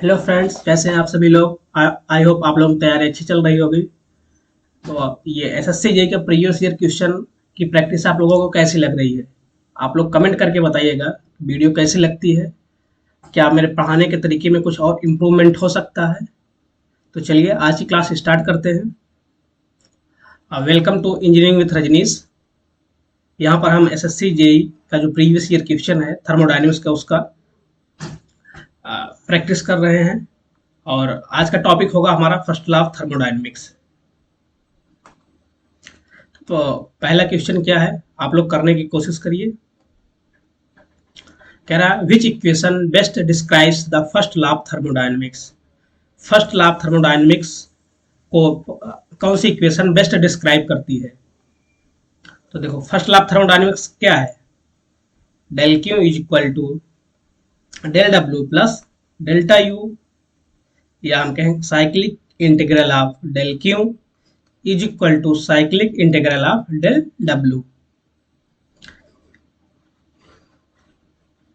Hello friends, कैसे हैं आप सभी लोग। आई होप आप लोगों की तैयारी अच्छी चल रही होगी। तो ये एसएससी जेईई के प्रीवियस ईयर क्वेश्चन की प्रैक्टिस आप लोगों को कैसी लग रही है? आप लोग कमेंट करके बताइएगा वीडियो कैसी लगती है। क्या मेरे पढ़ाने के तरीके में कुछ और इम्प्रूवमेंट हो सकता है? तो चलिए आज की क्लास स्टार्ट करते हैं। Welcome to engineering with Rajneesh. यहाँ पर हम एसएससी जेईई का जो प्रीवियस ईयर क्वेश्चन है थर्मोडायनेमिक्स का, उसका प्रैक्टिस कर रहे हैं। और आज का टॉपिक होगा हमारा फर्स्ट लॉ ऑफ थर्मोडायनेमिक्स। तो पहला क्वेश्चन क्या है, आप लोग करने की कोशिश करिए। कह रहा है विच equation best describes the first law of thermodynamics. First law of thermodynamics को कौन सी इक्वेशन बेस्ट डिस्क्राइब करती है? तो देखो, फर्स्ट लॉ ऑफ थर्मोडायनेमिक्स क्या है? Del Q is equal to del W plus delta U, या हम कहें cyclic integral of del Q is equal to cyclic integral of del W.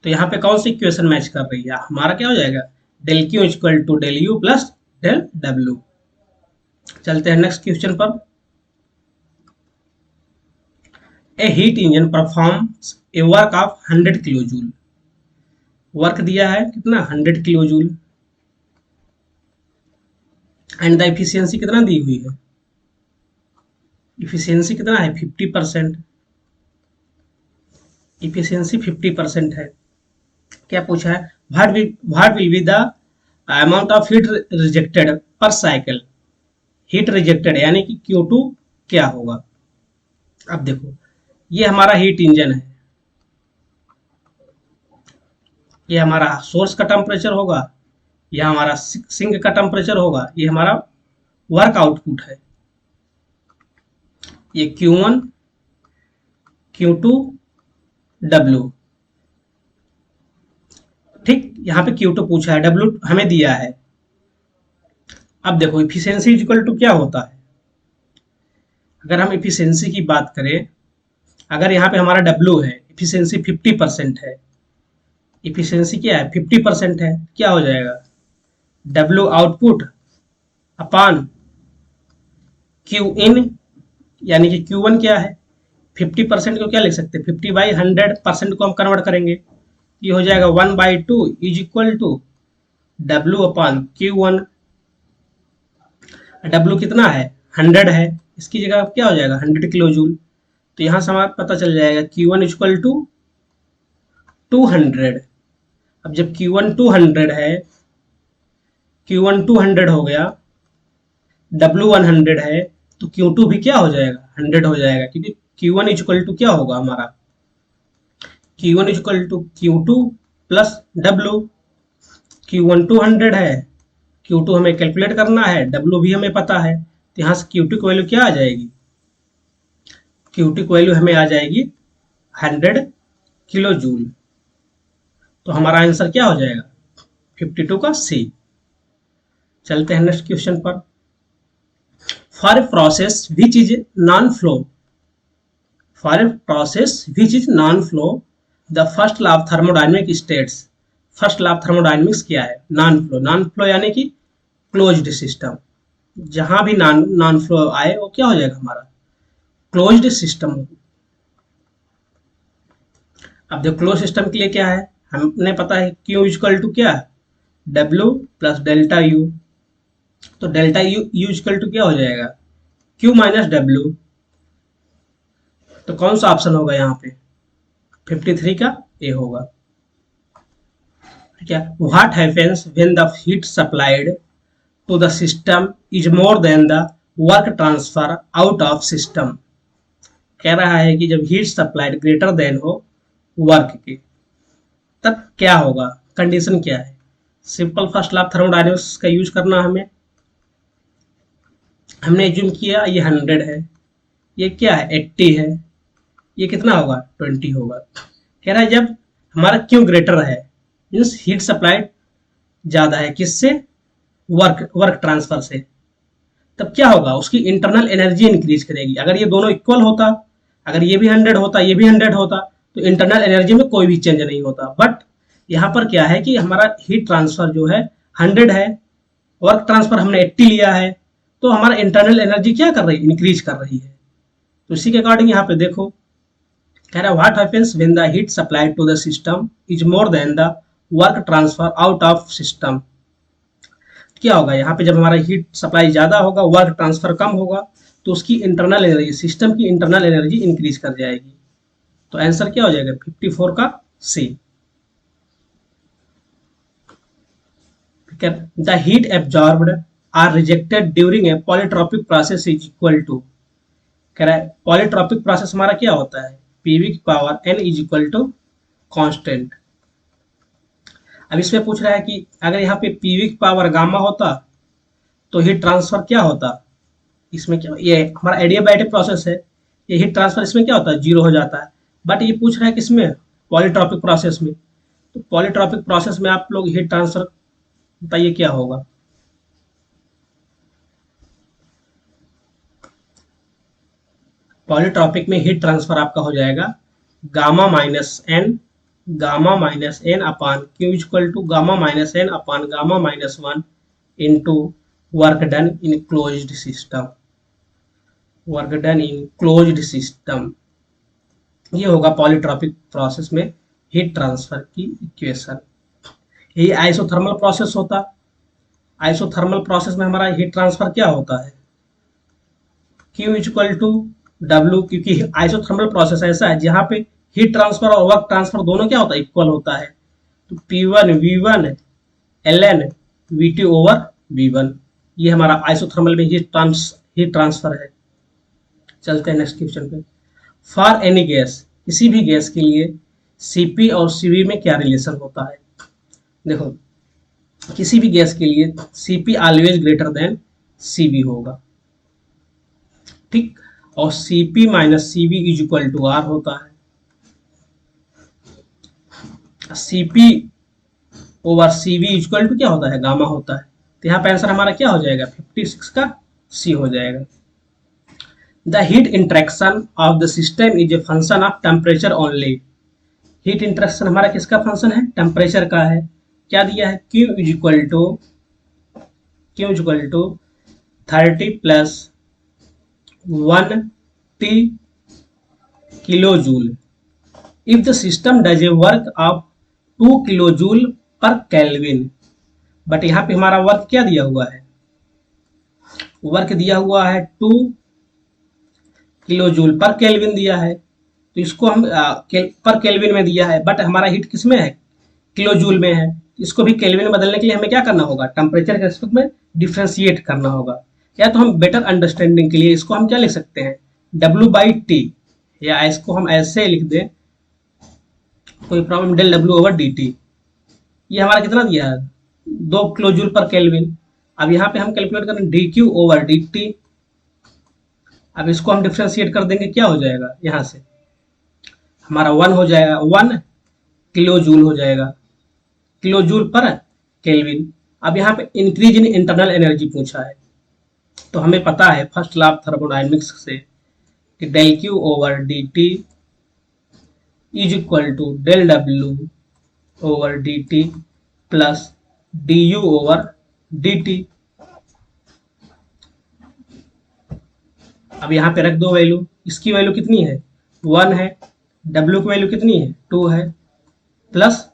तो यहाँ पे कौन सी इक्वेशन मैच कर रही है? हमारा क्या हो जाएगा? Del Q is equal to del U plus del W. चलते हैं नेक्स्ट क्वेश्चन पर। A heat engine performs a work of 100 kilo joule. Work दिया है कितना? 100 kilo joule. And the efficiency कितना दी हुई है? इफिशियंसी कितना है? 50%। इफिशियंसी 50% है। क्या पूछा है? What will be the amount of heat rejected पर साइकिल। हीट रिजेक्टेड यानी कि Q2 क्या होगा? अब देखो, ये हमारा हीट इंजन है, ये हमारा सोर्स का टेम्परेचर होगा, यह हमारा सिंक का टेम्परेचर होगा, ये हमारा वर्क आउटपुट है। ये Q1 Q2 W। ठीक, यहाँ पे Q2 पूछा है, W हमें दिया है। अब देखो, इफिशियंसी इक्वल टू क्या होता है? अगर हम इफिशियंसी की बात करें, अगर यहाँ पे हमारा W है, इफिशियंसी 50% है। इफिशियंसी क्या है? 50% है। क्या हो जाएगा? W आउटपुट अपॉन Q इन, यानी कि Q1 क्या है? 50% को क्या लिख सकते हैं? 50/100% को हम कन्वर्ट करेंगे, ये हो जाएगा 1/2 is equal to W upon Q1। W कितना है? 100 है, इसकी जगह क्या हो जाएगा? 100 किलो जूल। तो यहाँ से हमारा पता चल जाएगा Q1 इक्वल टू 200। अब जब Q1 200 है, Q1 200 हो गया, W 100 है, तो Q2 भी क्या हो जाएगा? 100 हो जाएगा, क्योंकि Q1 इक्वल टू क्या होगा हमारा? Q1 equal to Q2 plus W। Q1 200 है, Q2 हमें कैलकुलेट करना है, W भी हमें पता है, तो यहाँ से Q2 की वैल्यू क्या आ जाएगी? Q2 की वैल्यू हमें आ जाएगी 100 किलो जूल। तो हमारा आंसर क्या हो जाएगा? 52 का C। चलते हैं नेक्स्ट क्वेश्चन पर। For a process which is non flow, for a process which is non flow the first law of thermodynamic states. First law of thermodynamics क्या है? Non flow. नॉन फ्लो यानी कि closed system. जहां भी non flow आए वो क्या हो जाएगा? हमारा क्लोज्ड सिस्टम। अब देखो, क्लोज सिस्टम के लिए क्या है? हमने पता है Q इक्वल टू क्या है? W plus delta U. तो डेल्टा यू इक्वल टू क्या हो जाएगा? Q minus W। तो कौन सा ऑप्शन होगा यहाँ पे? 53 का A होगा। क्या? What happens when the heat supplied to the system is more than the work transfer out of system. कह रहा है कि जब हीट सप्लाइड ग्रेटर देन हो वर्क के, तब क्या होगा? कंडीशन क्या है? Simple first law of thermodynamics का यूज करना हमें। हमने एज्यूम किया ये 100 है, ये क्या है? 80 है, ये कितना होगा? 20 होगा। कह रहा है जब हमारा क्यू ग्रेटर है, मीन्स हीट सप्लाइड ज्यादा है, किससे? वर्क ट्रांसफर से, तब क्या होगा? उसकी इंटरनल एनर्जी इंक्रीज करेगी। अगर ये दोनों इक्वल होता, अगर ये भी 100 होता, ये भी 100 होता, तो इंटरनल एनर्जी में कोई भी चेंज नहीं होता। बट यहाँ पर क्या है कि हमारा हीट ट्रांसफर जो है 100 है, वर्क ट्रांसफर हमने 80 लिया है, तो हमारा इंटरनल एनर्जी क्या कर रही है, इंक्रीज कर रही है। तो इसी के अकॉर्डिंग यहाँ पे देखो कह रहा है what happens when the heat supplied to the system is more than the work transfer out of system. क्या होगा यहाँ पे, जब हमारा हीट सप्लाई ज्यादा होगा, वर्क ट्रांसफर कम होगा, तो उसकी इंटरनल एनर्जी, सिस्टम की इंटरनल एनर्जी इंक्रीज कर जाएगी। तो आंसर क्या हो जाएगा 54 का C. The heat absorbed or rejected during a polytropic process is equal to, कह रहा है पॉलीट्रॉपिक प्रोसेस हमारा क्या होता है, पीवी की power n is equal to constant. अब इसमें पूछ रहा है कि अगर यहाँ पे पीवी की पावर गामा होता तो हीट ट्रांसफर क्या होता, इसमें क्या, ये हमारा एडियाबैटिक प्रोसेस है, ये हीट ट्रांसफर इसमें क्या होता है, जीरो हो जाता है। बट ये पूछ रहा है किसमें, पॉलीट्रॉपिक प्रोसेस में। तो पॉलीट्रॉपिक प्रोसेस में आप लोग हीट ट्रांसफर बताइए क्या होगा। पॉलीट्रॉपिक में हीट ट्रांसफर आपका हो जाएगा gamma minus n upon Q equal to gamma minus n upon gamma minus 1 into work done in closed system, work done in closed system. ये होगा पॉलीट्रॉपिक प्रोसेस में हीट ट्रांसफर की equation. यही isothermal process होता, isothermal process में हमारा heat transfer क्या होता है, Q इक्वल टू W, क्योंकि आइसोथर्मल प्रोसेस ऐसा है जहां पे हीट ट्रांसफर और वर्क ट्रांसफर दोनों क्या होता है, इक्वल होता है। तो P1 V1 ln VT over V1, ये हमारा आइसोथर्मल में हीट ट्रांसफर है। चलते हैं नेक्स्ट क्वेश्चन पे। फॉर एनी गैस, किसी भी गैस के लिए Cp और Cv में क्या रिलेशन होता है। देखो किसी भी गैस के लिए Cp always greater than Cv होगा, ठीक, और Cp minus Cv is equal to R होता है। Cp over Cv is equal to क्या होता है, गामा होता है। तो यहाँ पे आंसर हमारा क्या हो जाएगा 56 का C हो जाएगा। The heat interaction of the system is a function of temperature only. Heat interaction हमारा किसका फंक्शन है, टेम्परेचर का है। क्या दिया है, Q is equal to 30 plus 1T kilo joule if the system does a work of 2 kilo joule per kelvin. But यहाँ पे हमारा वर्क क्या दिया हुआ है, वर्क दिया हुआ है 2 किलो जूल पर केल्विन दिया है। तो इसको हम पर केल्विन में दिया है, बट हमारा हीट किस में है, किलो जूल में है। इसको भी केल्विन में बदलने के लिए हमें क्या करना होगा, टेम्परेचर के रिस्पेक्ट में डिफ्रेंशिएट करना होगा। या तो हम बेटर अंडरस्टैंडिंग के लिए इसको हम क्या लिख सकते हैं, W/T, या इसको हम ऐसे लिख दें, कोई problem, del W over dt। ये हमारा कितना दिया है, 2 किलो जूल पर केल्विन। अब यहाँ पे हम कैलकुलेट करें dQ ओवर dt। अब इसको हम डिफ्रेंशिएट कर देंगे, क्या हो जाएगा, यहाँ से हमारा 1 हो जाएगा, 1 किलो जूल हो जाएगा, किलो जूल पर केल्विन। अब यहाँ पे इंक्रीज इन इंटरनल एनर्जी पूछा है, तो हमें पता है फर्स्ट लॉ ऑफ थर्मोडायनेमिक्स से कि del Q over dt is equal to del W over dt plus du over dt। अब यहाँ पे रख दो वैल्यू, इसकी वैल्यू कितनी है, 1 है, W की वैल्यू कितनी है, 2 है, plus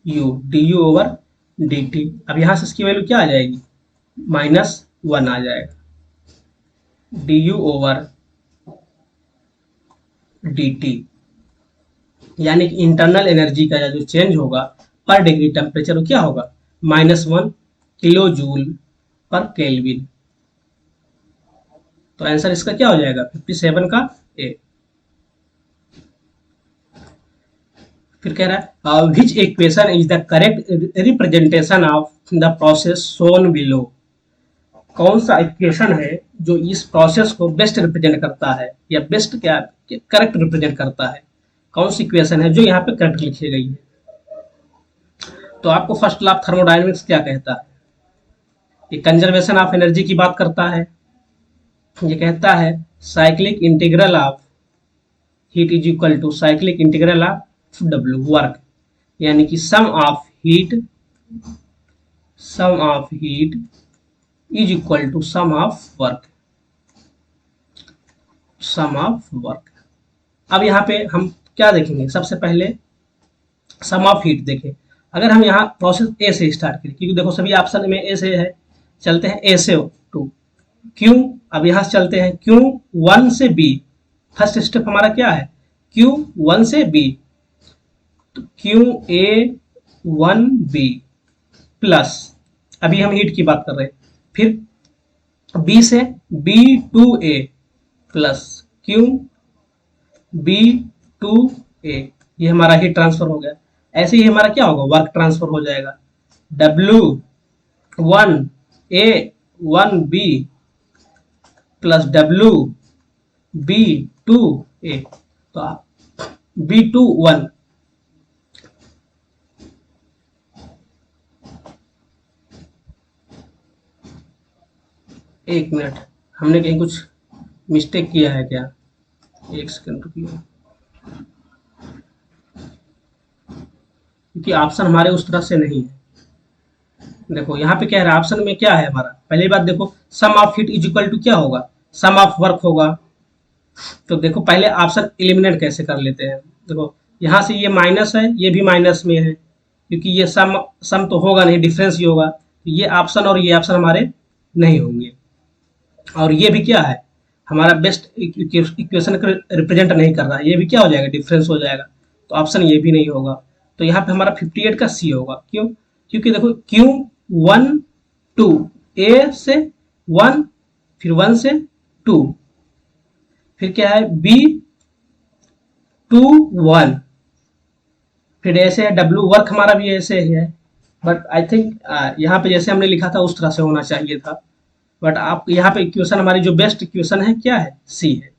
u du over dt। अब यहाँ से इसकी वैल्यू क्या आ जाएगी, -1 आ जाएगा, du ओवर dt, यानी कि इंटरनल एनर्जी का जो चेंज होगा पर डिग्री टेम्परेचर वो क्या होगा, -1 किलो जूल पर केल्विन। तो आंसर इसका क्या हो जाएगा 57 का ए। फिर कह रहा है विच equation is the correct representation of the process shown below. कौन सा इक्वेशन है जो इस प्रोसेस को बेस्ट रिप्रेजेंट करता है, या बेस्ट क्या करेक्ट रिप्रेजेंट करता है, कौन सी इक्वेशन है जो यहाँ पे करेक्ट लिखी गई है। तो आपको फर्स्ट लॉ ऑफ थर्मोडायनेमिक्स क्या कहता है, ये कंजर्वेशन ऑफ एनर्जी की बात करता है। ये कहता है cyclic integral of heat is equal to cyclic integral of W work, यानी कि sum of heat sum of heat is equal to sum of work, sum of work. अब यहाँ पे हम क्या देखेंगे, सबसे पहले सम ऑफ हीट देखें। अगर हम यहाँ प्रोसेस ए से स्टार्ट करें, क्योंकि देखो सभी ऑप्शन में ए से है, चलते हैं ए से टू क्यू। अब यहाँ से चलते हैं क्यू वन से बी, फर्स्ट स्टेप हमारा क्या है, क्यू वन से बी, तो Q A one B plus, अभी हम हीट की बात कर रहे हैं, फिर बी से B to A plus Q B to A, ये हमारा हीट ट्रांसफर हो गया। ऐसे ही हमारा क्या होगा, वर्क ट्रांसफर हो जाएगा, W one A one B plus W B to A, तो बी टू वन, एक मिनट, हमने कहीं कुछ मिस्टेक किया है क्या, एक सेकंड रुकिए, क्योंकि ऑप्शन हमारे उस तरह से नहीं है। देखो यहाँ पे क्या है, ऑप्शन में क्या है हमारा, पहली बात देखो sum of heat is equal to क्या होगा, सम ऑफ वर्क होगा। तो देखो पहले ऑप्शन एलिमिनेट कैसे कर लेते हैं, देखो यहाँ से ये माइनस है, ये भी माइनस में है, क्योंकि ये सम तो होगा नहीं, डिफरेंस ही होगा, तो ये ऑप्शन और ये ऑप्शन हमारे नहीं होंगे। और ये भी क्या है, हमारा बेस्ट इक्वेशन को रिप्रेजेंट नहीं कर रहा है, ये भी क्या हो जाएगा, डिफरेंस हो जाएगा, तो ऑप्शन ये भी नहीं होगा। तो यहाँ पे हमारा 58 का सी होगा, क्यों, क्योंकि देखो क्यू वन टू ए से वन, फिर वन से टू, फिर क्या है बी टू वन, फिर ऐसे है डब्ल्यू, वर्क हमारा भी ऐसे ही है, बट आई थिंक यहाँ पे जैसे हमने लिखा था उस तरह से होना चाहिए था, बट आप यहाँ पे इक्वेशन हमारी जो बेस्ट इक्वेशन है क्या है, सी है।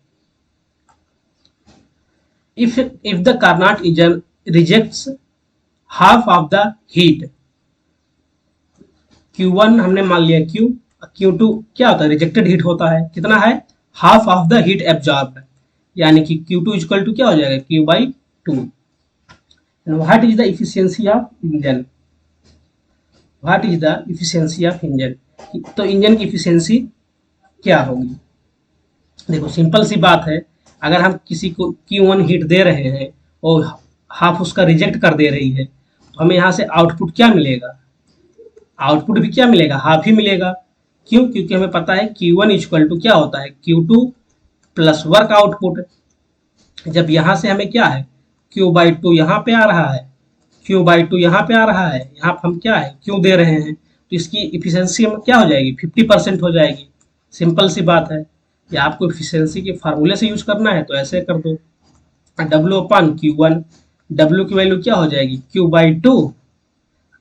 If the Carnot engine rejects half of the heat, Q1 हमने मान लिया Q, Q2 क्या होता है, रिजेक्टेड हीट होता है, कितना है, half of the heat absorbed, यानी कि Q2 इक्वल टू क्या हो जाएगा, Q by two. What is the efficiency of engine, what is the efficiency of engine, तो इंजन की इफिशियंसी क्या होगी। देखो सिंपल सी बात है, अगर हम किसी को Q1 हीट दे रहे हैं और हाफ उसका रिजेक्ट कर दे रही है, तो हमें यहाँ से आउटपुट क्या मिलेगा, आउटपुट भी क्या मिलेगा, हाफ ही मिलेगा। क्यों, क्योंकि हमें पता है Q1 इक्वल टू क्या होता है, Q2 प्लस वर्क आउटपुट। जब यहाँ से हमें क्या है, Q बाई टू यहाँ पे आ रहा है, Q बाई टू यहाँ पे आ रहा है, यहाँ पे हम क्या है Q दे रहे हैं, तो इसकी इफिशियंसी हम क्या हो जाएगी, 50% हो जाएगी। सिंपल सी बात है, या आपको इफिशियंसी के फार्मूले से यूज करना है तो ऐसे कर दो, W अपन Q1, W की वैल्यू क्या हो जाएगी, Q बाई टू,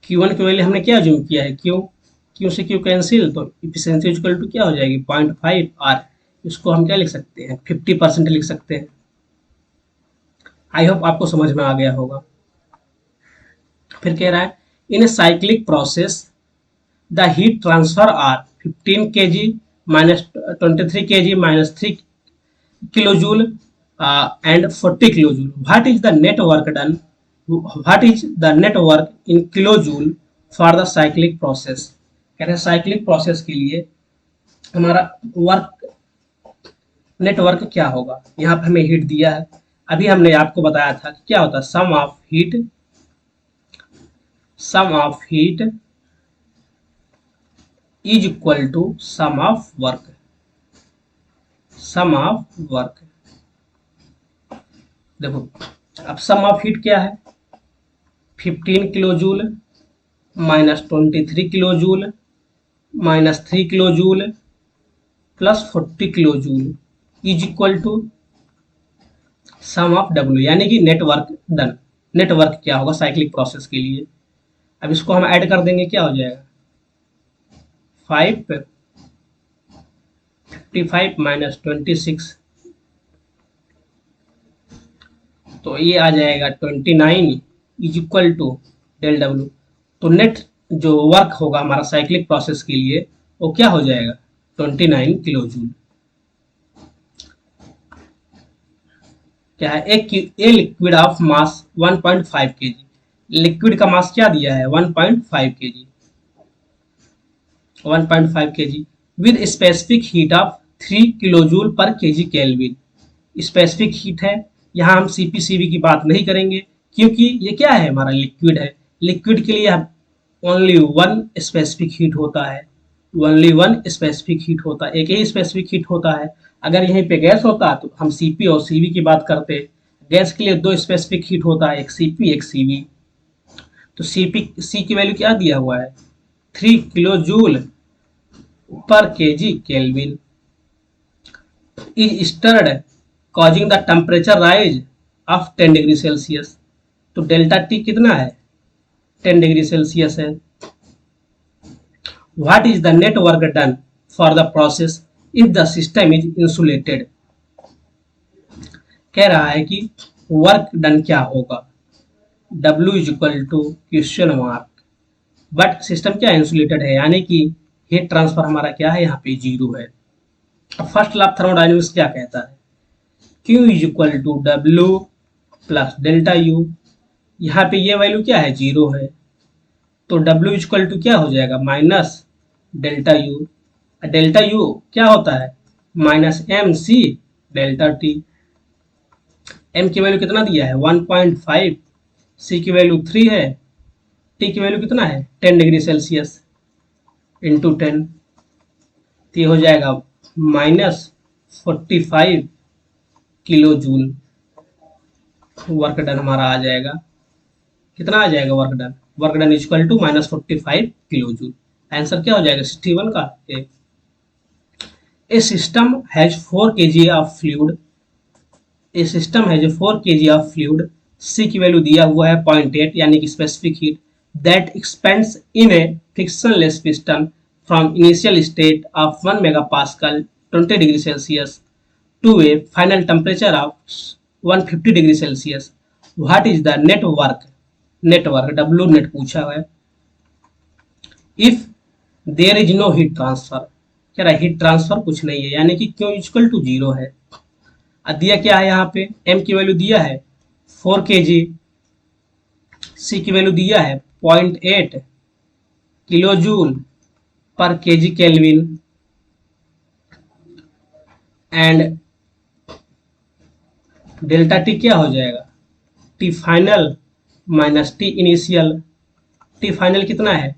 Q1 की वैल्यू हमने क्या जूम किया है, Q से Q कैंसिल, तो इफिशियंसी इक्वल टू क्या हो जाएगी 0.5 R, इसको हम क्या लिख सकते हैं, 50% लिख सकते हैं। आई होप आपको समझ में आ गया होगा। फिर कह रहा है in a cyclic process the heat transfer are 15 kg minus 23 kg minus 3 kilojoule and 40 kilojoule, what is the net work done, what is the net work in kilojoule for the cyclic process. कह रहे हैं cyclic process के लिए हमारा work network क्या होगा। यहाँ पे हमें हीट दिया है, अभी हमने आपको बताया था कि क्या होता है, sum of heat, sum of heat is equal to sum of work, sum of work. देखो अब सम ऑफ हीट क्या है, 15 kilo joule minus 23 kilo joule minus 3 kilo joule plus 40 kilo joule is equal to sum of W, यानी कि network done. Network क्या होगा cyclic process के लिए, अब इसको हम ऐड कर देंगे, क्या हो जाएगा 55 माइनस 26, तो ये आ जाएगा 29 is equal to del W। तो नेट जो वर्क होगा हमारा साइक्लिक प्रोसेस के लिए वो क्या हो जाएगा 29 किलो जूल। क्या है, a liquid of mass 1.5 kg, liquid का मास क्या दिया है 1.5 kg, 1.5 kg with specific heat of 3 kilojoule पर केजी केल्विन। स्पेसिफिक हीट है, यहाँ हम सीपीसीवी की बात नहीं करेंगे क्योंकि ये क्या है, हमारा लिक्विड है। लिक्विड के लिए ओनली वन स्पेसिफिक हीट होता है, ओनली वन स्पेसिफिक हीट होता है, एक ही स्पेसिफिक हीट होता है। अगर यहीं पे गैस होता तो हम सीपी और सीवी की बात करते। गैस के लिए दो स्पेसिफिक हीट होता है, एक सीपी एक सीवी। तो सी की वैल्यू क्या दिया हुआ है, 3 kilo joule per KG kelvin. Is stirred causing the temperature rise of 10 degree Celsius. तो डेल्टा टी कितना है, 10 डिग्री सेल्सियस है। What is the net work done for the process if the system is insulated. कह रहा है कि work done क्या होगा, W is equal to question mark, but system क्या इंसुलेटेड है, यानी कि हीट ट्रांसफर हमारा क्या है, यहाँ पे जीरो है। अब फर्स्ट लॉ ऑफ थर्मोडायनेमिक्स क्या कहता है, Q is equal to W plus delta U। यहाँ पे ये वैल्यू क्या है, जीरो है, तो W इज इक्वल टू क्या हो जाएगा, minus delta U। Delta U क्या होता है, minus MC delta T। M की वैल्यू कितना दिया है, 1.5, C की वैल्यू 3 है, T की वैल्यू कितना है, 10 डिग्री सेल्सियस इंटू 10, तो ये हो जाएगा minus 45 kilo joule. Work done हमारा आ जाएगा, कितना आ जाएगा work done, work done equal to minus 45 kilo joule. Answer क्या हो जाएगा 61 का a system has 4 kg of fluid, a system has 4 kg of fluid. C की वैल्यू दिया हुआ है 0.8 यानी कि specific heat that expands in a frictionless piston from initial state of 1 megapascal 20 degree Celsius to a final temperature of 150 degree Celsius. What is the network, network W net पूछा है। If there is no heat transfer, कह रहा है heat transfer कुछ नहीं है, यानी कि Q इक्वल टू जीरो है। अब दिया क्या है, यहाँ पे M की वैल्यू दिया है 4 kg, C की वैल्यू दिया है 0.8 kilo joule per KG kelvin and delta T क्या हो जाएगा, T final minus T initial. T final कितना है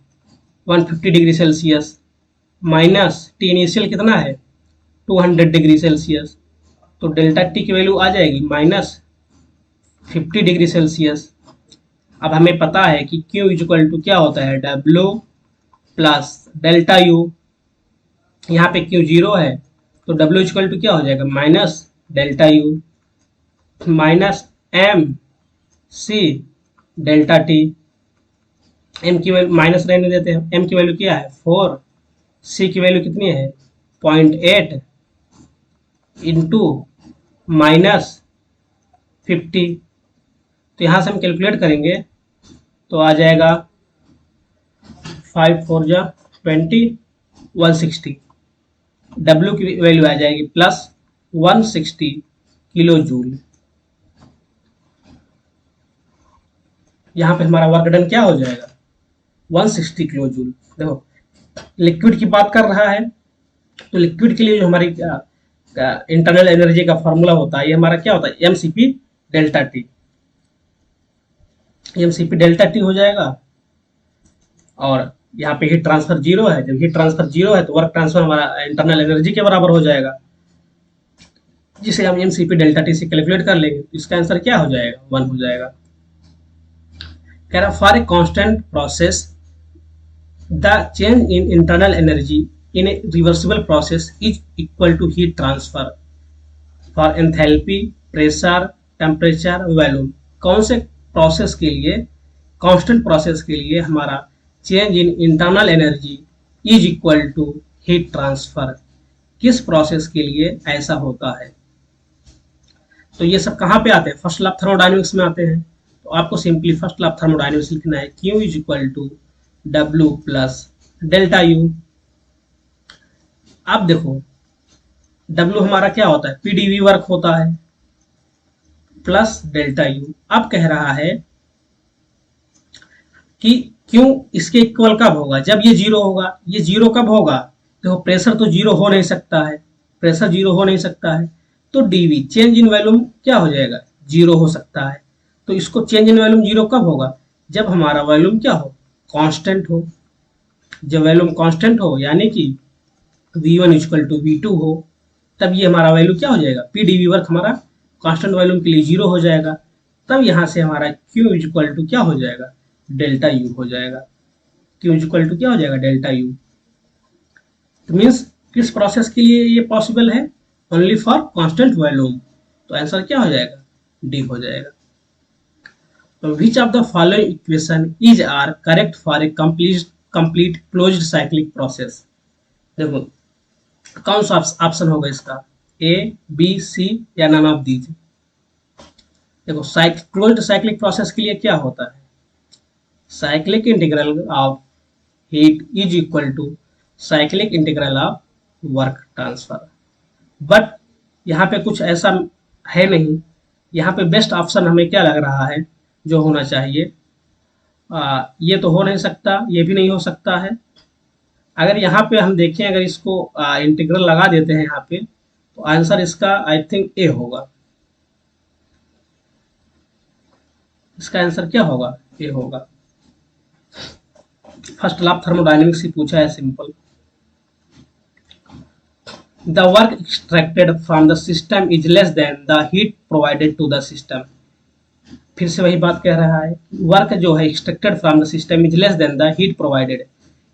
150 degree Celsius minus T initial कितना है 200 डिग्री सेल्सियस, तो डेल्टा टी की वैल्यू आ जाएगी माइनस 50 डिग्री सेल्सियस। अब हमें पता है कि Q इज इक्वल टू क्या होता है, W प्लस डेल्टा U। यहाँ पे Q जीरो है तो W इज इक्वल टू क्या हो जाएगा, minus delta U minus MC delta T। M की वैल्यू माइनस रहने देते हैं, M की वैल्यू क्या है 4, C की वैल्यू कितनी है 0.8 इंटू माइनस 50। तो यहाँ से हम कैलकुलेट करेंगे तो आ जाएगा 5 4 जा 20 160। W की वैल्यू आ जाएगी प्लस 160 किलो जूल। यहाँ पे हमारा वर्क डन क्या हो जाएगा 160 किलो जूल। देखो लिक्विड की बात कर रहा है तो लिक्विड के लिए जो हमारी इंटरनल एनर्जी का फॉर्मूला होता है, ये हमारा क्या होता है MCP delta T. MCP delta T हो जाएगा और यहाँ पे हीट ट्रांसफर जीरो है, जब हीट ट्रांसफर जीरो है तो वर्क ट्रांसफर हमारा इंटरनल एनर्जी के बराबर हो जाएगा, जिसे हम MCP डेल्टा टी से कैलकुलेट कर लेंगे। इसका आंसर क्या हो जाएगा 1 हो जाएगा। कह रहा for a constant process the change in internal energy in a reversible process is equal to heat transfer for enthalpy pressure temperature volume. कौन से प्रोसेस के लिए, कांस्टेंट प्रोसेस के लिए हमारा change in internal energy is equal to heat transfer, किस process के लिए ऐसा होता है। तो ये सब कहाँ पे आते हैं, फर्स्ट लॉ ऑफ थर्मोडायनेमिक्स में आते हैं। तो आपको simply first law of thermodynamics लिखना है, Q is equal to W plus delta U। अब देखो W हमारा क्या होता है, PdV वर्क होता है प्लस डेल्टा U। अब कह रहा है कि क्यों इसके इक्वल कब होगा, जब ये जीरो होगा। ये जीरो कब होगा, देखो प्रेशर तो जीरो हो नहीं सकता है, प्रेशर जीरो हो नहीं सकता है, तो डीवी चेंज इन वॉल्यूम क्या हो जाएगा, जीरो हो सकता है। तो इसको चेंज इन वॉल्यूम जीरो कब होगा, जब हमारा वॉल्यूम क्या हो, कांस्टेंट हो। जब वॉल्यूम कांस्टेंट हो यानी कि V1 इक्वल टू V2 हो, तब ये हमारा वैल्यू क्या हो जाएगा, पी डी वी वर्क हमारा कांस्टेंट वॉल्यूम के लिए जीरो हो जाएगा। तब यहाँ से हमारा Q इक्वल टू क्या हो जाएगा, डेल्टा यू हो जाएगा। Q इक्वल टू क्या हो जाएगा, डेल्टा यू। तो मीन्स किस प्रोसेस के लिए ये पॉसिबल है, ओनली फॉर कांस्टेंट वॉल्यूम। तो आंसर क्या हो जाएगा, डी हो जाएगा। तो which of the following equation is are correct for a complete closed cyclic process. देखो कौन सा ऑप्शन होगा इसका, ए बी सी या नन ऑफ दीज। देखो क्लोज्ड साइक्लिक प्रोसेस के लिए क्या होता है, cyclic integral of heat is equal to cyclic integral of work transfer. But यहाँ पे कुछ ऐसा है नहीं, यहाँ पे बेस्ट ऑप्शन हमें क्या लग रहा है जो होना चाहिए, ये तो हो नहीं सकता, ये भी नहीं हो सकता है। अगर यहाँ पे हम देखें, अगर इसको इंटीग्रल लगा देते हैं यहाँ पे, तो आंसर इसका आई थिंक ए होगा। इसका आंसर क्या होगा, ए होगा। फर्स्ट लॉ ऑफ थर्मोडायनेमिक्स से पूछा है, simple. The work extracted from the system is less than the heat provided to the system. फिर से वही बात कह रहा है, वर्क जो है extracted from the system is less than the heat provided,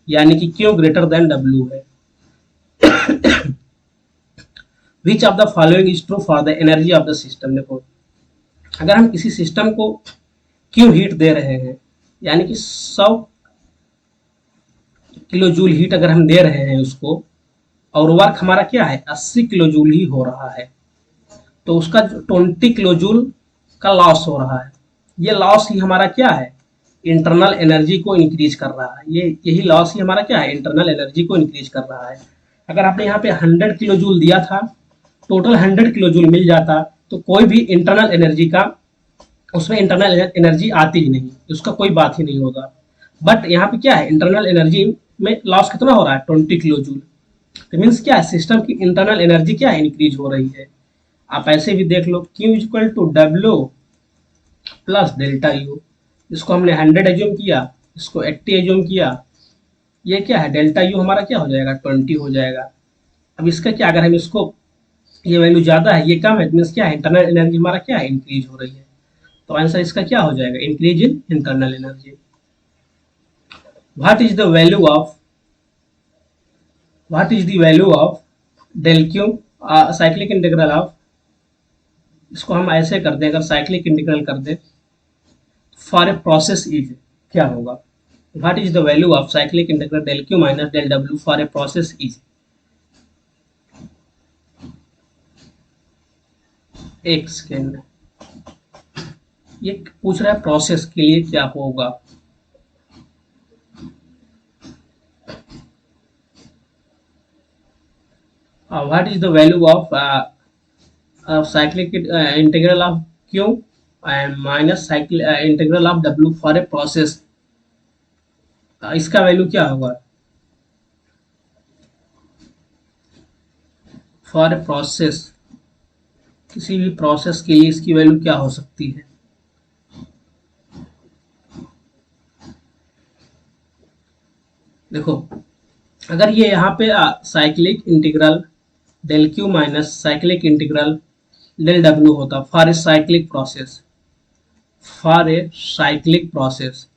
यानी कि क्यू ग्रेटर देन डब्ल्यू है। विच of the following is true for the energy of the system. देखो अगर हम किसी सिस्टम को क्यू हीट दे रहे हैं, यानी कि 100 किलो जूल हीट अगर हम दे रहे हैं उसको, और वर्क हमारा क्या है 80 किलो जूल ही हो रहा है, तो उसका 20 किलो जूल का लॉस हो रहा है। ये लॉस ही हमारा क्या है, इंटरनल एनर्जी को इंक्रीज कर रहा है। यही लॉस ही हमारा क्या है, इंटरनल एनर्जी को इंक्रीज कर रहा है। अगर आपने यहाँ पे 100 किलो जूल दिया था, टोटल 100 किलो जूल मिल जाता, तो कोई भी इंटरनल एनर्जी का उसमें इंटरनल एनर्जी आती ही नहीं, उसका कोई बात ही नहीं होगा। बट यहाँ पे क्या है, इंटरनल एनर्जी में लॉस कितना हो रहा है, 20 किलो जूल। तो मीन्स क्या है, सिस्टम की इंटरनल एनर्जी क्या है, इंक्रीज हो रही है। आप ऐसे भी देख लो, Q equal to W plus delta U. इसको हमने 100 एज्यूम किया, इसको 80 एज्यूम किया, ये क्या है, डेल्टा यू हमारा क्या हो जाएगा, 20 हो जाएगा। अब इसका क्या, अगर हम इसको, ये वैल्यू ज्यादा है ये कम है, मीन्स क्या है, इंटरनल एनर्जी हमारा क्या है, इंक्रीज हो रही है। तो आंसर इसका क्या हो जाएगा, increase in internal energy. What is the value of del Q cyclic integral of, इसको हम ऐसे कर दें, अगर साइक्लिक इंटीग्रल कर दें फॉर ए प्रोसेस इज, क्या होगा, what is the value of cyclic integral del Q minus del W for a process is. एक सेकेंड, ये पूछ रहा है प्रोसेस के लिए क्या होगा। What is the value of cyclic integral of Q and minus integral of W for a process। इसका वैल्यू क्या होगा, फॉर ए प्रोसेस, किसी भी प्रोसेस के लिए इसकी वैल्यू क्या हो सकती है। देखो अगर ये यहाँ पे cyclic integral del Q minus cyclic integral del W होता फॉर ए साइक्लिक प्रोसेस,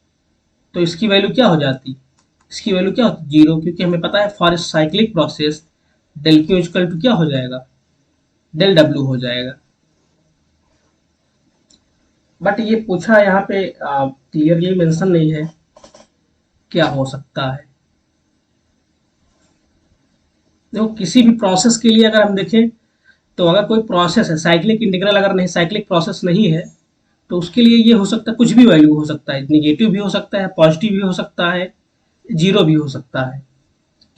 तो इसकी वैल्यू क्या हो जाती, इसकी वैल्यू क्या होती, जीरो, क्योंकि हमें पता है for a cyclic process del Q equal to क्या हो जाएगा, डेल डब्ल्यू हो जाएगा। बट ये पूछा यहाँ पे क्लियरली मेंशन नहीं है क्या हो सकता है। देखो किसी भी प्रोसेस के लिए अगर हम देखें, तो अगर कोई प्रोसेस है, साइक्लिक इंटीग्रल अगर नहीं, साइक्लिक प्रोसेस नहीं है, तो उसके लिए ये हो सकता है, कुछ भी वैल्यू हो सकता है, निगेटिव भी हो सकता है, पॉजिटिव भी हो सकता है, जीरो भी हो सकता है,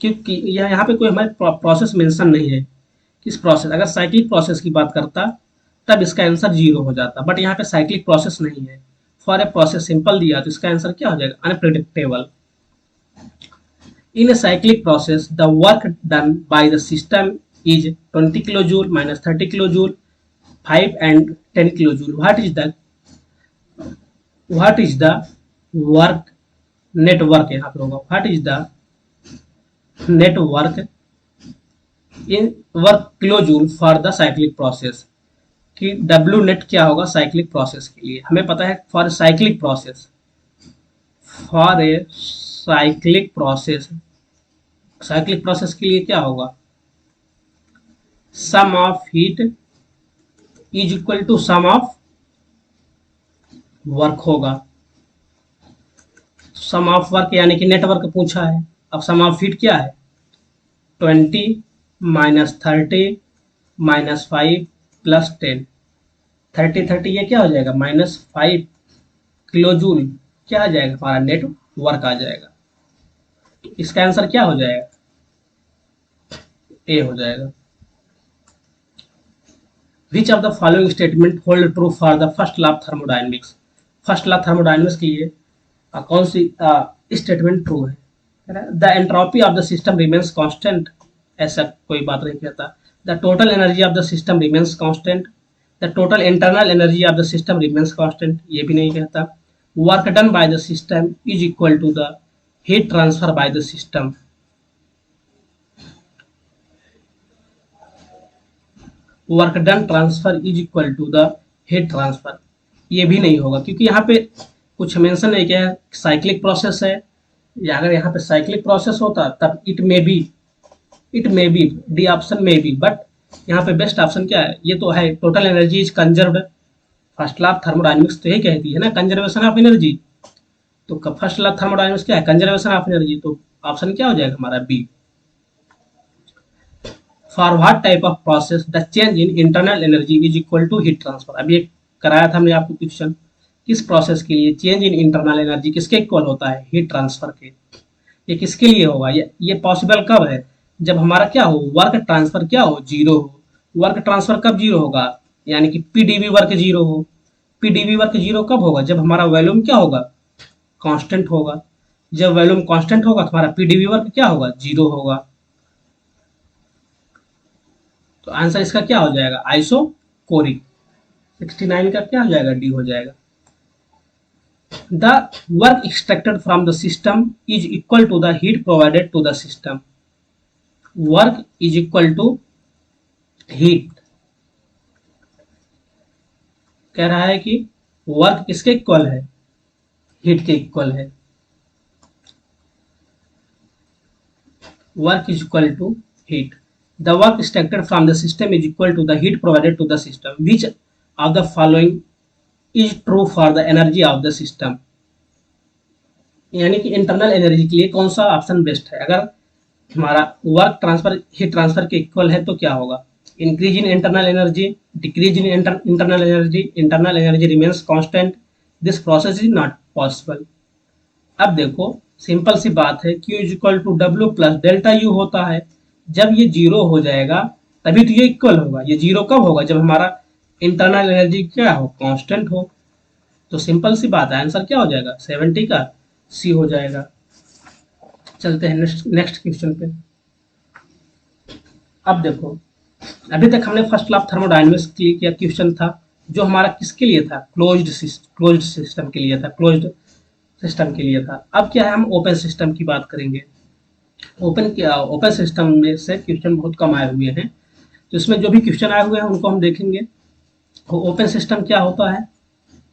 क्योंकि यहाँ पे कोई हमारे प्रोसेस मेंशन नहीं है किस प्रोसेस। अगर साइक्लिक प्रोसेस की बात करता तब इसका आंसर जीरो हो जाता, बट यहाँ पे साइक्लिक प्रोसेस नहीं है, फॉर ए प्रोसेस सिंपल दिया तो इसका आंसर क्या हो जाएगा? Unpredictable. In a cyclic process, the work done by the system is 20 kilojoule minus 30 kilojoule, 5 and 10 kilojoule. What is the work network यहाँ पे होगा? What is the network in work kilojoule for the cyclic process? कि W net क्या होगा cyclic process के लिए? हमें पता है for cyclic process, for a cyclic process, cyclic process के लिए क्या होगा? Sum of heat is equal to sum of work होगा। सम ऑफ वर्क यानी कि नेटवर्क पूछा है। अब सम ऑफ हीट क्या है? 20 माइनस 30 माइनस 5 प्लस 10। 30 ये क्या हो जाएगा? -5 किलो जूल क्या आ जाएगा? हमारा नेट वर्क आ जाएगा। इसका आंसर क्या हो जाएगा? ए हो जाएगा। Which of the following statement hold true for the first law of thermodynamics? First law thermodynamics के लिए कौन सी स्टेटमेंट ट्रू है? The entropy of the system remains constant, ऐसा कोई बात नहीं कहता। The total energy of the system remains constant, the total internal energy of the system remains constant, ये भी नहीं कहता। Work done by the system is equal to the heat transfer by the system, work done transfer is equal to the heat transfer, ये भी नहीं होगा क्योंकि यहाँ पे कुछ मेंशन नहीं किया है साइक्लिक प्रोसेस है। या अगर यहाँ पे साइक्लिक प्रोसेस होता तब it may be D option में बी, बट यहाँ पे बेस्ट ऑप्शन क्या है? ये तो है total energy is conserved. First law of thermodynamics तो यही कहती है ना, कंजर्वेशन ऑफ एनर्जी। तो फर्स्ट लॉ ऑफ थर्मोडायनेमिक्स क्या है? Conservation of energy. तो ऑप्शन क्या हो जाएगा हमारा? B. For what type of process the change in internal energy is equal to heat transfer? अभी एक कराया था हमने आपको क्वेश्चन, किस प्रोसेस के लिए चेंज इन इंटरनल एनर्जी किसके इक्वल होता है? हीट ट्रांसफर के। ये किसके लिए होगा? ये पॉसिबल कब है? जब हमारा क्या हो? वर्क ट्रांसफर क्या हो? जीरो हो। वर्क ट्रांसफर कब जीरो होगा? यानी कि पीडीवी वर्क जीरो हो। पीडीवी वर्क जीरो कब होगा? जब हमारा वॉल्यूम क्या होगा? कांस्टेंट होगा। जब वॉल्यूम कांस्टेंट होगा तो हमारा पीडीवी वर्क क्या होगा? जीरो होगा। तो आंसर इसका क्या हो जाएगा? आइसोकोरिक। 69 का क्या हो जाएगा? डी हो जाएगा। The work extracted from the system is equal to the heat provided to the system. Work is equal to heat. कह रहा है कि वर्क किसके इक्वल है? हीट के इक्वल है। Work is equal to heat. The work extracted from the system is equal to the heat provided to the system. Which of the following is true for the energy of the system? यानी कि internal energy के लिए कौन सा option best है? अगर हमारा work transfer heat transfer के इक्वल है तो क्या होगा? Increase in internal energy, decrease in internal energy remains constant, this process is not possible. अब देखो सिंपल सी बात है, Q is equal to W plus delta U होता है। जब ये जीरो हो जाएगा तभी तो ये इक्वल होगा। ये जीरो कब होगा? जब हमारा इंटरनल एनर्जी क्या हो? कांस्टेंट हो। तो सिंपल सी बात है, आंसर क्या हो जाएगा? 70 का सी हो जाएगा। चलते हैं नेक्स्ट क्वेश्चन पे। अब देखो अभी तक हमने फर्स्ट लॉ ऑफ थर्मोडायनेमिक्स के लिए क्या क्वेश्चन था, जो हमारा किसके लिए था? क्लोज्ड सिस्टम के लिए था, क्लोज्ड सिस्टम के लिए था। अब क्या है, हम ओपन सिस्टम की बात करेंगे। ओपन सिस्टम में से क्वेश्चन बहुत कम आए हुए हैं, तो इसमें जो भी क्वेश्चन आए हुए हैं उनको हम देखेंगे। तो ओपन सिस्टम क्या होता है?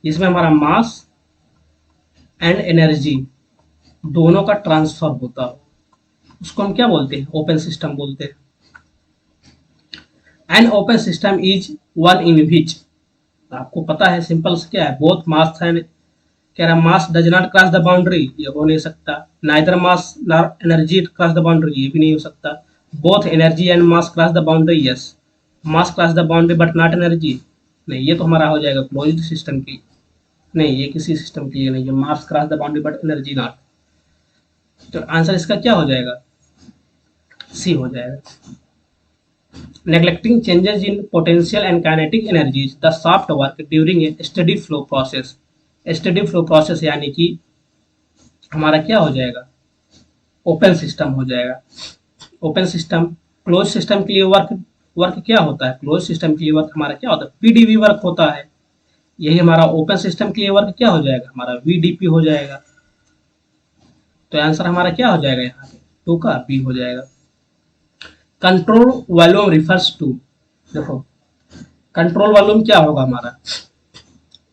इसमें हमारा मास एंड एनर्जी दोनों का ट्रांसफर होता है, उसको हम क्या बोलते हैं? ओपन सिस्टम बोलते हैं। An open system is one in which, आपको पता है सिंपल से क्या है, बोथ मास एंड, कह रहा mass does not cross the boundary, ये हो नहीं सकता। Neither mass nor energy cross the boundary, ये भी नहीं हो सकता। Both energy and mass cross the boundary, yes. Mass cross the boundary but not energy, नहीं, ये तो हमारा हो जाएगा क्लोज्ड सिस्टम की। नहीं, ये किसी सिस्टम के लिए नहीं है, mass cross the boundary but energy not. तो आंसर इसका क्या हो जाएगा? सी हो जाएगा। Neglecting changes in potential and kinetic energies the shaft work during a steady flow process, steady flow process यानी कि हमारा क्या हो जाएगा, ओपन सिस्टम हो जाएगा। ओपन सिस्टम, क्लोज सिस्टम के लिए वर्क वर्क क्या होता है, क्लोज सिस्टम के लिए वर्क हमारा क्या होता है, पीडीवी वर्क होता है। यही हमारा ओपन सिस्टम के लिए वर्क क्या हो जाएगा, हमारा वीडीपी हो जाएगा। तो आंसर हमारा क्या हो जाएगा यहाँ पे, 2 का बी हो जाएगा। कंट्रोल वॉल्यूम रिफर्स टू, देखो कंट्रोल वॉल्यूम क्या होगा हमारा,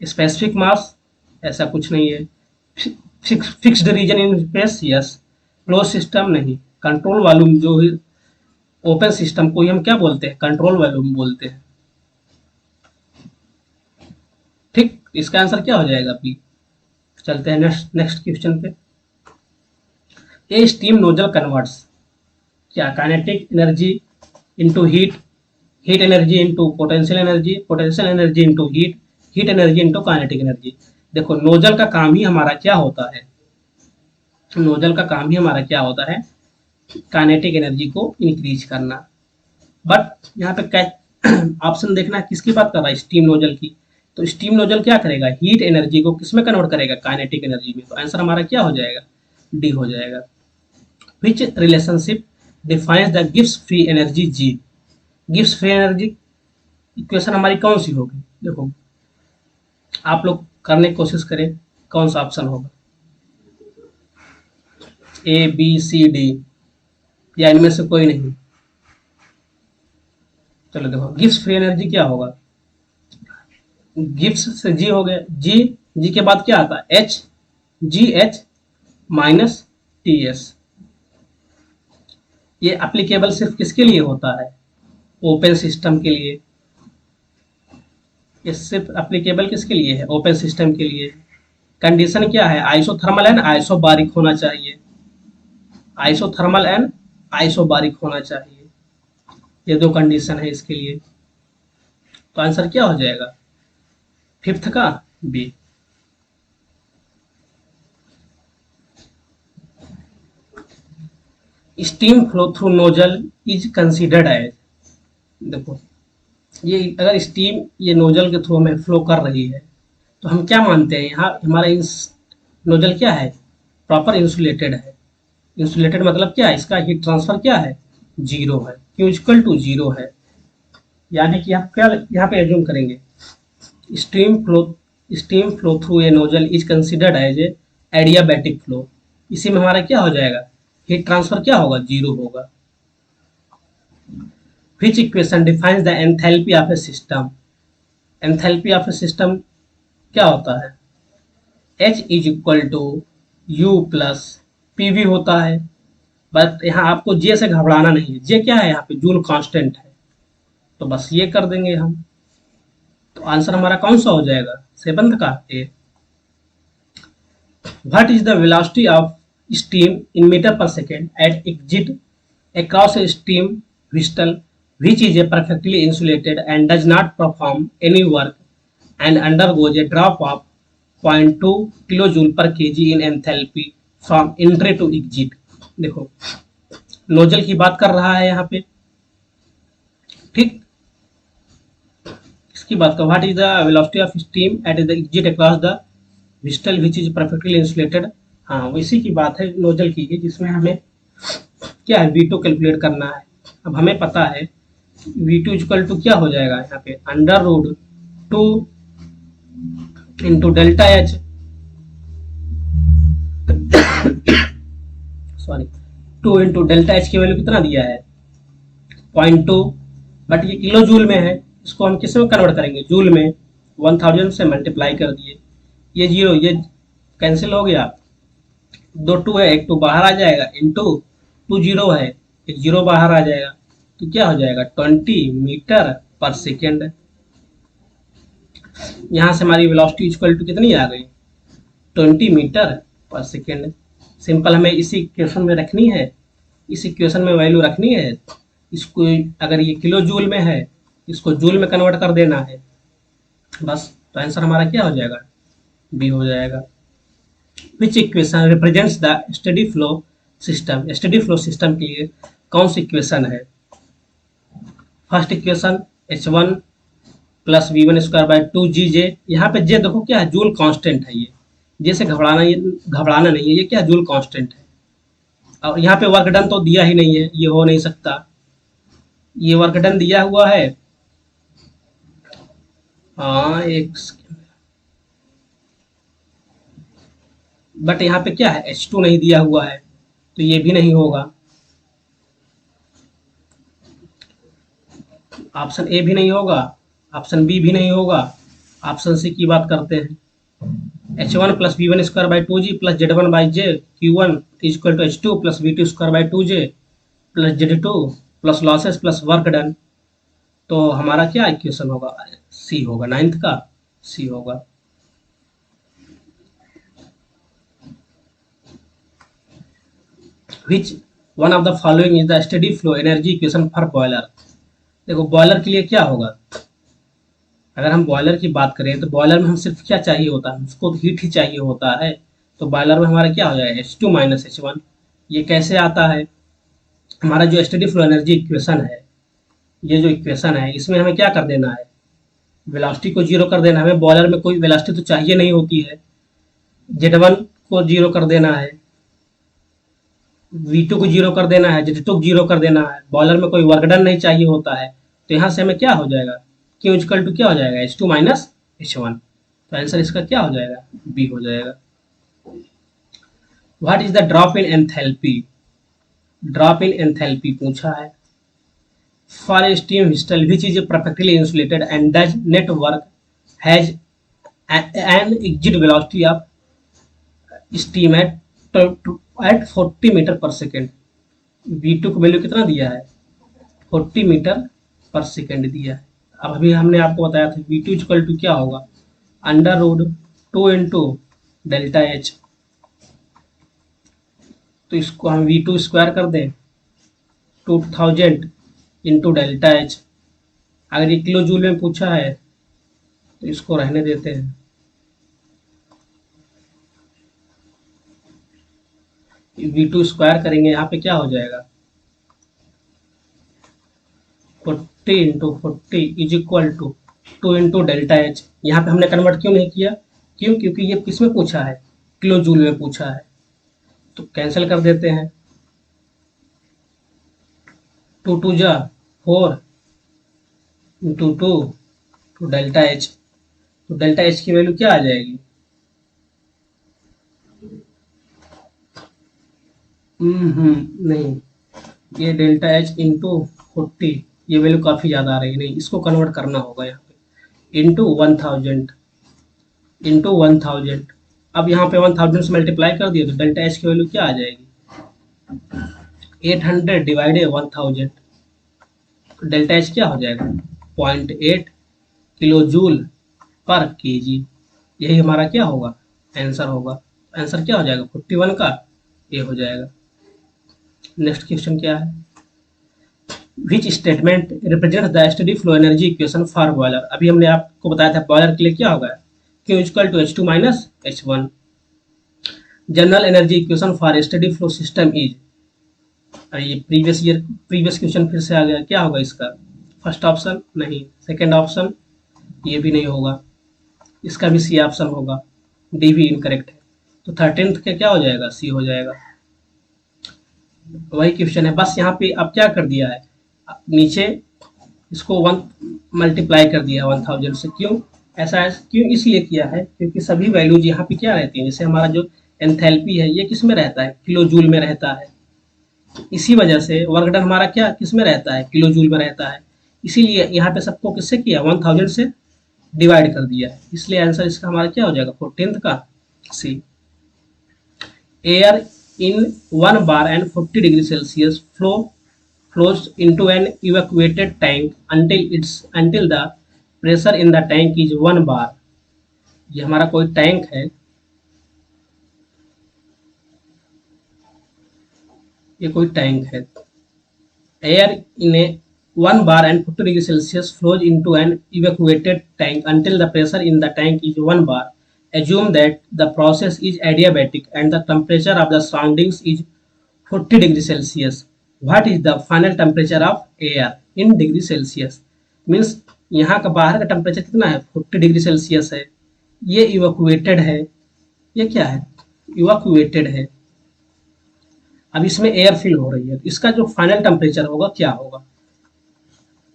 स्पेसिफिक मास, ऐसा कुछ नहीं है। Fixed region in space, yes. Close system नहीं। कंट्रोल वॉल्यूम जो ओपन सिस्टम को ही हम क्या बोलते हैं, कंट्रोल वॉल्यूम बोलते हैं। ठीक, इसका आंसर क्या हो जाएगा बी। चलते हैं नेक्स्ट क्वेश्चन पे। ए स्टीम नोजल कन्वर्ट्स क्या, kinetic energy into heat, heat energy into potential energy, potential energy into heat, heat energy into kinetic energy. देखो नोजल का काम ही हमारा क्या होता है, नोजल का काम ही हमारा क्या होता है, काइनेटिक एनर्जी को इंक्रीज करना। बट यहाँ पे ऑप्शन देखना किसकी बात कर रहा है, स्टीम नोजल की। तो स्टीम नोजल क्या करेगा, हीट एनर्जी को किसमें कन्वर्ट करेगा, काइनेटिक एनर्जी में। तो आंसर हमारा क्या हो जाएगा, डी हो जाएगा। Which relationship defines the Gibbs free energy G, Gibbs free energy equation हमारी कौन सी होगी, देखो आप लोग करने की कोशिश करें कौन सा ऑप्शन होगा, ए बी सी डी या इनमें से कोई नहीं। चलो देखो गिब्स फ्री एनर्जी क्या होगा, गिब्स से जी हो गया, जी जी के बाद क्या आता है, एच, जी एच माइनस टी एस। ये एप्लीकेबल सिर्फ किसके लिए होता है, ओपन सिस्टम के लिए। ये सिर्फ एप्लीकेबल किसके लिए है, ओपन सिस्टम के लिए। कंडीशन क्या है, आइसोथर्मल एंड आइसोबारिक होना चाहिए, आइसोथर्मल एंड आइसोबारिक होना चाहिए। ये दो कंडीशन है इसके लिए। तो आंसर क्या हो जाएगा, फिफ्थ का B. Steam flow through nozzle is considered as, देखो ये अगर स्टीम ये नोजल के थ्रू हमें फ्लो कर रही है तो हम क्या मानते हैं, यहाँ हमारा इस नोजल क्या है, प्रॉपर इंसुलेटेड है। इंसुलेटेड मतलब क्या है, इसका हीट ट्रांसफर क्या है, जीरो है, क्यू इक्वल टू जीरो है। यानी कि आप क्या यहाँ पे एज्यूम करेंगे, steam flow through a nozzle is considered as a adiabatic flow. इसी में हमारा क्या हो जाएगा, हीट ट्रांसफर क्या होगा, जीरो होगा। Which equation defines the enthalpy of a system? Enthalpy of a system क्या होता है, H is equal to U plus P V होता है। बट यहाँ आपको जे से घबराना नहीं है, जे क्या है यहाँ पे, जूल कांस्टेंट है। तो बस ये कर देंगे हम। तो आंसर हमारा कौन सा हो जाएगा, सेवंथ का A. What is the velocity of steam in meter per second at exit across a steam vessel which is a perfectly insulated and does not perform any work and undergoes a drop of 0.2 kilojoule per kg in enthalpy from entry to exit। देखो nozzle की बात कर रहा है यहाँ पे, ठीक, इसकी बात कर, what is the velocity of steam at the exit across the whistle which is perfectly insulated. हाँ इसी की बात है नोजल की, जिसमें हमें क्या है, V2 कैलकुलेट करना है। अब हमें पता है V2 इक्वल टू क्या हो जाएगा यहाँ पे, under root 2 into delta H, sorry 2 into delta H की वैल्यू कितना दिया है, 0.2। बट ये किलो जूल में है, इसको हम किस में कन्वर्ट करेंगे, जूल में। 1000 से मल्टीप्लाई कर दिए, ये जीरो ये कैंसिल हो गया, 2 2 है, एक 2 बाहर आ जाएगा, इंटू 2 जीरो है, एक जीरो बाहर आ जाएगा। तो क्या हो जाएगा, 20 मीटर पर सेकेंड। यहां से हमारी वेलोसिटी इक्वल टू कितनी आ गई, 20 मीटर पर सेकेंड। सिंपल हमें इसी इक्वेशन में रखनी है, इस इक्वेशन में वैल्यू रखनी है। इसको अगर ये किलो जूल में है, इसको जूल में कन्वर्ट कर देना है बस। तो आंसर हमारा क्या हो जाएगा, बी हो जाएगा। विच equation represents the steady flow system, steady flow system के लिए कौन सी इक्वेशन है, first equation H1 plus V1² by 2 जे। यहाँ पे जे देखो क्या है, जूल कांस्टेंट है। ये जे से घबराना नहीं है, ये क्या जूल कांस्टेंट है। और यहाँ पे वर्क डन तो दिया ही नहीं है, ये हो नहीं सकता। ये वर्क डन दिया हुआ है, हाँ एक सेकेंड, बट यहाँ पे क्या है, H2 नहीं दिया हुआ है, तो ये भी नहीं होगा। ऑप्शन ए भी नहीं होगा, ऑप्शन बी भी नहीं होगा। ऑप्शन सी की बात करते हैं। H1 plus V1² by 2G plus Z1 by J Q1 equal to H2 plus V2² by 2J plus Z2 plus losses plus work done. तो हमारा क्या इक्वेशन होगा, सी होगा, 9th का सी होगा। Which one of the following is the steady flow energy equation for boiler. देखो boiler के लिए क्या होगा, अगर हम बॉयलर की बात करें तो बॉयलर में हम सिर्फ क्या चाहिए होता है, उसको हीट ही चाहिए होता है। तो बॉयलर में हमारा क्या हो जाएगा, H2 माइनस H1। ये कैसे आता है, हमारा जो स्टेडी फ्लो एनर्जी इक्वेशन है, ये जो इक्वेशन है इसमें हमें क्या कर देना है, वेलोसिटी को जीरो कर देना है। हमें बॉयलर में कोई वेलोसिटी तो चाहिए नहीं होती है, Z1 को जीरो कर देना है, V2 को जीरो कर देना है, Z2 को जीरो कर देना है। बॉयलर में कोई वर्क डन नहीं चाहिए होता है, तो यहाँ से हमें क्या हो जाएगा, Q इक्वल टू क्या हो जाएगा, H2 माइनस H1। तो आंसर इसका क्या हो जाएगा, बी हो जाएगा। What is the drop in enthalpy, drop in enthalpy पूछा है। For steam piston which is perfectly insulated and does net work has an exit velocity of steam at 40 metre per second. V2 को value कितना दिया है, 40 metre per second दिया है। अब अभी हमने आपको बताया था V2 इक्वल टू क्या होगा, √2 इंटू डेल्टा H। तो इसको हम V2 स्क्वायर कर दें, 2000 इंटू डेल्टा H। अगर ये किलो जूल में पूछा है तो इसको रहने देते हैं। V2 स्क्वायर करेंगे, यहाँ पे क्या हो जाएगा, 40 into 40 is equal to 2 into delta H। यहाँ पे हमने कन्वर्ट क्यों नहीं किया, क्यों, क्योंकि ये किस में पूछा है, किलो जूल में पूछा है। तो कैंसिल कर देते हैं, 2 2 जा 4 इंटू 2 टू डेल्टा H। तो डेल्टा H की वैल्यू क्या आ जाएगी, नहीं, ये डेल्टा H इंटू 40, ये वैल्यू काफ़ी ज़्यादा आ रही है, नहीं इसको कन्वर्ट करना होगा यहाँ पे, इंटू 1000 इंटू 1000। अब यहाँ पे 1000 से मल्टीप्लाई कर दिए तो डेल्टा H की वैल्यू क्या आ जाएगी, 800 डिवाइडेड 1000। तो डेल्टा H क्या हो जाएगा, 0.8 किलो जूल पर केजी। यही हमारा क्या होगा, आंसर होगा। आंसर क्या हो जाएगा, 41 का ये हो जाएगा। नेक्स्ट क्वेश्चन क्या है, which statement represent the steady flow energy equation for boiler. अभी हमने आपको बताया था बॉयलर के लिए क्या होगा, Q equal to H2 minus H1। General energy equation for steady flow system is, ये प्रीवियस क्वेश्चन फिर से आ गया, क्या होगा इसका, फर्स्ट ऑप्शन नहीं, सेकेंड ऑप्शन ये भी नहीं होगा, इसका भी सी ऑप्शन होगा, डी भी इनकरेक्ट है। तो 13th के क्या हो जाएगा, सी हो जाएगा। वही क्वेश्चन है, बस यहाँ पे अब क्या कर दिया है, नीचे इसको 1 मल्टीप्लाई कर दिया 1000 से। क्यों ऐसा है, क्यों इसलिए किया है क्योंकि सभी वैल्यूज यहाँ पे क्या रहती हैं, जैसे हमारा जो एंथैल्पी है ये किस में रहता है, किलो जूल में रहता है। इसी वजह से वर्क डन हमारा क्या किस में रहता है, किलो जूल में रहता है। इसीलिए यहाँ पे सबको किससे किया, 1000 से डिवाइड कर दिया है, इसलिए आंसर इसका हमारा क्या हो जाएगा, 14th का C. Air in 1 bar and 40 degree Celsius flows into an evacuated tank until the pressure in the tank is 1 bar। ये हमारा कोई टैंक है, ये कोई टैंक है। Air in a 1 bar and 40 degree Celsius flows into an evacuated tank until the pressure in the tank is 1 bar। Assume that the process is adiabatic and the temperature of the surroundings is 40 degree Celsius। What is the final temperature of air in degree Celsius? Means यहाँ का बाहर का temperature कितना है, 40 degree Celsius है। ये evacuated है, ये क्या है, इवैक्यूएटेड है। अब इसमें एयर फिल हो रही है, तो इसका जो फाइनल टेम्परेचर होगा क्या होगा,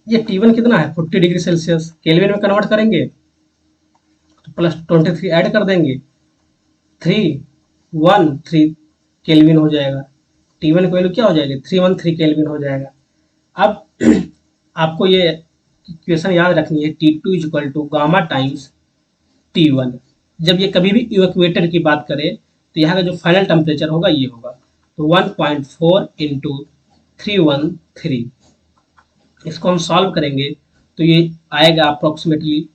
ये T1 कितना है, 40 डिग्री सेल्सियस, केल्विन में कन्वर्ट करेंगे तो प्लस 23 ऐड कर देंगे, 313 केल्विन हो जाएगा। T1 की वैल्यू क्या हो जाएगी, 313 केल्विन हो जाएगा। अब आपको ये इक्वेशन याद रखनी है, T2 equal to gamma times T1। जब ये कभी भी इवैक्यूएटेड की बात करें तो यहाँ का जो फाइनल टेम्परेचर होगा ये होगा, तो 1.4 इंटू 313, इसको हम सॉल्व करेंगे तो ये आएगा अप्रोक्सीमेटली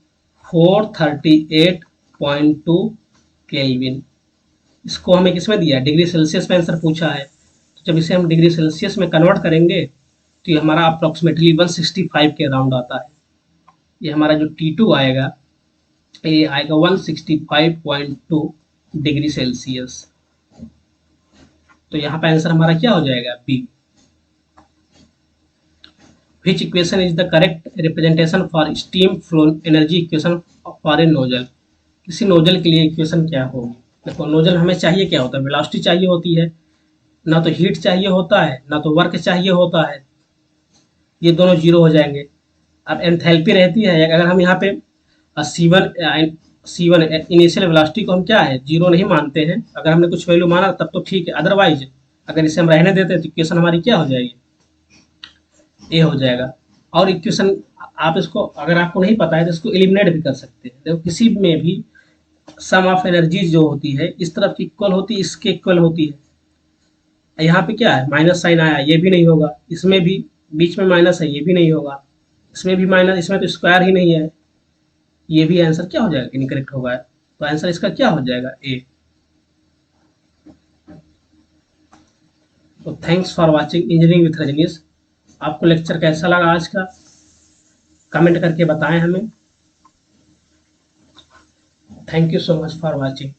438.2 केल्विन। इसको हमें किस में दिया है, डिग्री सेल्सियस में आंसर पूछा है, तो जब इसे हम डिग्री सेल्सियस में कन्वर्ट करेंगे तो ये हमारा अप्रोक्सीमेटली 165 के अराउंड आता है। ये हमारा जो T2 आएगा ये आएगा 165.2 डिग्री सेल्सियस। तो यहाँ पे आंसर हमारा क्या हो जाएगा, B. Which equation is the correct representation for steam flow energy equation for a nozzle? किसी नोजल के लिए इक्वेशन क्या होगी, देखो नोजल हमें चाहिए क्या होता है, वेलोसिटी चाहिए होती है, ना तो हीट चाहिए होता है, ना तो वर्क चाहिए होता है, ये दोनों जीरो हो जाएंगे। अब एंथैल्पी रहती है, अगर हम यहाँ पे C1 इनिशियल वेलोसिटी को हम क्या है, जीरो नहीं मानते हैं, अगर हमने कुछ वैल्यू माना तब तो ठीक है, अदरवाइज अगर इसे हम रहने देते हैं तो इक्वेशन हमारी क्या हो जाएगी, ए हो जाएगा। और इक्वेशन आप इसको, अगर आपको नहीं पता है तो इसको एलिमिनेट भी कर सकते हैं। देखो किसी में भी सम ऑफ एनर्जीज जो होती है इस तरफ की इक्वल होती है, इसके इक्वल होती है। यहाँ पे क्या है, माइनस साइन आया, ये भी नहीं होगा, इसमें भी बीच में माइनस है, ये भी नहीं होगा, इसमें भी माइनस, इसमें तो स्क्वायर ही नहीं है, ये भी आंसर क्या हो जाएगा, इनकरेक्ट होगा। तो आंसर इसका क्या हो जाएगा, ए। तो thanks for watching engineering with Rajneesh. आपको लेक्चर कैसा लगा आज का, कमेंट करके बताएं हमें। Thank you so much for watching.